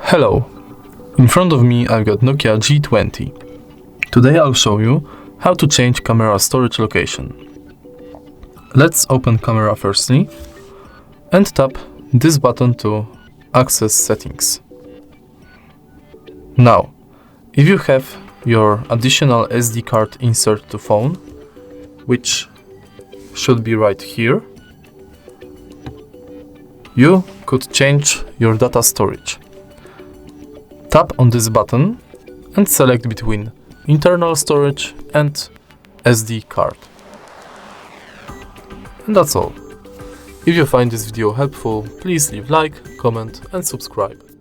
Hello, in front of me I've got NOKIA G20. Today I'll show you how to change camera storage location. Let's open camera firstly and tap this button to access settings. Now, if you have your additional SD card insert to phone, which should be right here, you could change your data storage. Tap on this button and select between internal storage and SD card. And that's all. If you find this video helpful, please leave like, comment and subscribe.